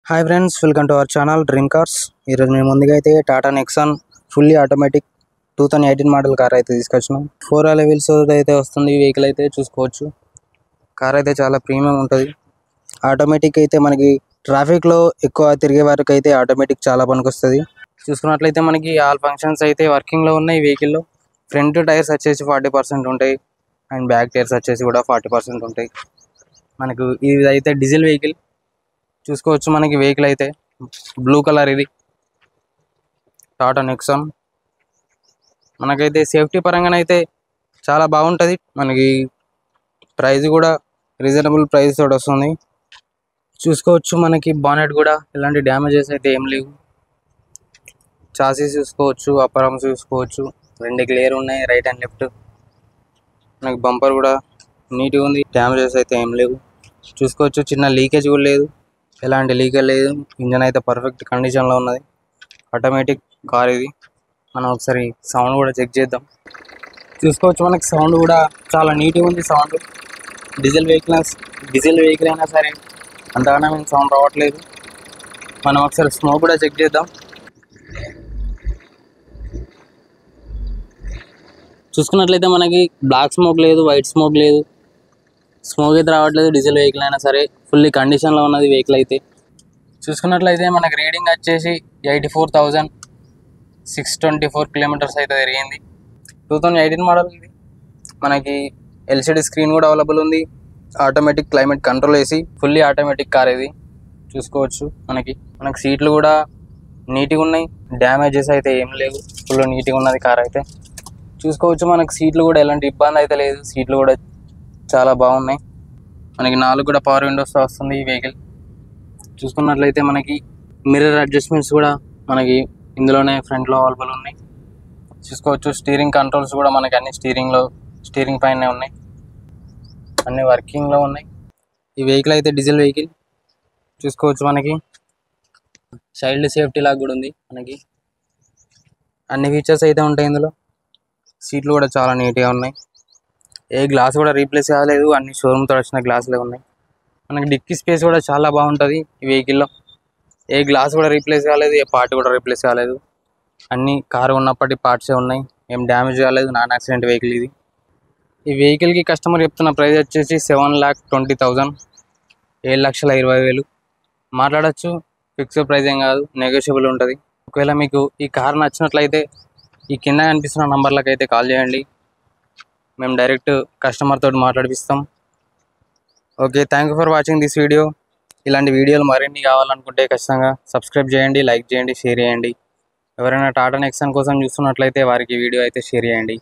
Hi friends, welcome to our channel dream cars. ఈరోజు మేము ముందుగా అయితే Tata Nexon fully automatic 2018 model car అయితే తీసుకొచ్చినాం. 4 లెవెల్స్ అయితే వస్తుంది. ఈ వెహికల్ అయితే చూసుకోవచ్చు. కార్ అయితే చాలా ప్రీమియం ఉంటుంది. ఆటోమేటిక్ అయితే మనకి ట్రాఫిక్లో ఎక్కువ తిరిగే వారికి అయితే ఆటోమేటిక్ చాలా పనికొస్తుంది. చూసుకున్నట్లయితే మనకి ఆల్ ఫంక్షన్స్ అయితే వర్కింగ్లో ఉన్నాయి. ఈ వెహికల్లో ఫ్రంట్ టైర్స్ వచ్చేసి 40% ఉంటాయి అండ్ బ్యాక్ టైర్స్ వచ్చేసి కూడా 40% ఉంటాయి. మనకు ఇది అయితే డీజిల్ వెహికల్ చూసుకోవచ్చు. మనకి వెహికల్ అయితే బ్లూ కలర్, ఇది టాటా నెక్సాన్. మనకైతే సేఫ్టీ పరంగానైతే చాలా బాగుంటుంది. మనకి ప్రైస్ కూడా రీజనబుల్ ప్రైస్ తోటి వస్తుంది. చూసుకోవచ్చు మనకి బానెట్ కూడా ఎలాంటి డ్యామేజెస్ అయితే ఏం లేవు. చాసీస్ చూసుకోవచ్చు, అప్పర్ ఆర్మ్స్ చూసుకోవచ్చు, రెండు క్లియర్ ఉన్నాయి, రైట్ అండ్ లెఫ్ట్. మనకి బంపర్ కూడా నీట్గా ఉంది, డ్యామేజెస్ అయితే ఏం లేవు. చూసుకోవచ్చు చిన్న లీకేజ్ కూడా లేదు, ఎలాంటి లీకేజ్ లేదు. ఇంజన్ అయితే పర్ఫెక్ట్ కండిషన్లో ఉన్నది. ఆటోమేటిక్ కార్ ఇది. మనం ఒకసారి సౌండ్ కూడా చెక్ చేద్దాం. చూసుకోవచ్చు మనకి సౌండ్ కూడా చాలా నీట్గా ఉంది. సౌండ్ డీజిల్ వెహికల్ అయినా సరే అంతగానో సౌండ్ రావట్లేదు. మనం ఒకసారి స్మోక్ కూడా చెక్ చేద్దాం. చూసుకున్నట్లయితే మనకి బ్లాక్ స్మోక్ లేదు, వైట్ స్మోక్ లేదు, స్మోక్ అయితే రావట్లేదు. డీజిల్ వెహికల్ అయినా సరే ఫుల్లీ కండిషన్లో ఉన్నది వెహికల్ అయితే. చూసుకున్నట్లయితే మనకి రీడింగ్ వచ్చేసి 84,624 కిలోమీటర్స్ అయితే తిరిగింది. 2018 మోడల్ ఇది. మనకి ఎల్సిడి స్క్రీన్ కూడా అవైలబుల్ ఉంది. ఆటోమేటిక్ క్లైమేట్ కంట్రోల్ వేసి ఫుల్లీ ఆటోమేటిక్ కార్ ఇది. చూసుకోవచ్చు మనకి సీట్లు కూడా నీట్గా ఉన్నాయి, డ్యామేజెస్ అయితే ఏం లేవు. ఫుల్ నీట్గా ఉన్నది కార్ అయితే. చూసుకోవచ్చు మనకి సీట్లు కూడా ఎలాంటి ఇబ్బంది అయితే లేదు. సీట్లు కూడా చాలా బాగున్నాయి. మనకి 4 కూడా పవర్ విండోస్తో వస్తుంది ఈ వెహికల్. చూసుకున్నట్లయితే మనకి మిర్రర్ అడ్జస్ట్మెంట్స్ కూడా మనకి ఇందులోనే ఫ్రంట్లో అవైలబుల్ ఉన్నాయి. చూసుకోవచ్చు స్టీరింగ్ కంట్రోల్స్ కూడా మనకి అన్ని స్టీరింగ్ పైనే ఉన్నాయి, అన్ని వర్కింగ్లో ఉన్నాయి. ఈ వెహికల్ అయితే డీజిల్ వెహికల్. చూసుకోవచ్చు మనకి చైల్డ్ సేఫ్టీ లాగా కూడా ఉంది. మనకి అన్ని ఫీచర్స్ అయితే ఉంటాయి ఇందులో. సీట్లు కూడా చాలా నీట్గా ఉన్నాయి. ఏ గ్లాస్ కూడా రీప్లేస్ కాలేదు, అన్ని షోరూమ్తో వచ్చిన గ్లాసులే ఉన్నాయి. మనకి డిక్కీ స్పేస్ కూడా చాలా బాగుంటుంది ఈ వెహికల్లో. ఏ గ్లాస్ కూడా రీప్లేస్ కాలేదు, ఏ పార్ట్ కూడా రీప్లేస్ కాలేదు. అన్ని కారు ఉన్నప్పటి పార్ట్సే ఉన్నాయి, ఏం డ్యామేజ్ కాలేదు. నాన్ యాక్సిడెంట్ వెహికల్ ఇది. ఈ వెహికల్కి కస్టమర్ చెప్తున్న ప్రైస్ వచ్చేసి 7,20,000, 7,20,000 మాట్లాడచ్చు. ఫిక్స్డ్ ప్రైస్ ఏం కాదు, నెగోషియబుల్ ఉంటుంది. ఒకవేళ మీకు ఈ కార్ నచ్చినట్లయితే ఈ కింద కనిపిస్తున్న నంబర్లకు అయితే కాల్ చేయండి. మేము డైరెక్ట్ కస్టమర్ తోటి మాట్లాడిపిస్తాం. Okay, thank you for watching this video. ఇలాంటి వీడియోలు మరిన్ని కావాలనుకుంటే ఖచ్చితంగా సబ్స్క్రైబ్ చేయండి, లైక్ చేయండి, షేర్ చేయండి. ఎవరైనా టాటా నెక్సాన్ కోసం చూస్తున్నట్లయితే వారికి వీడియో అయితే షేర్ చేయండి.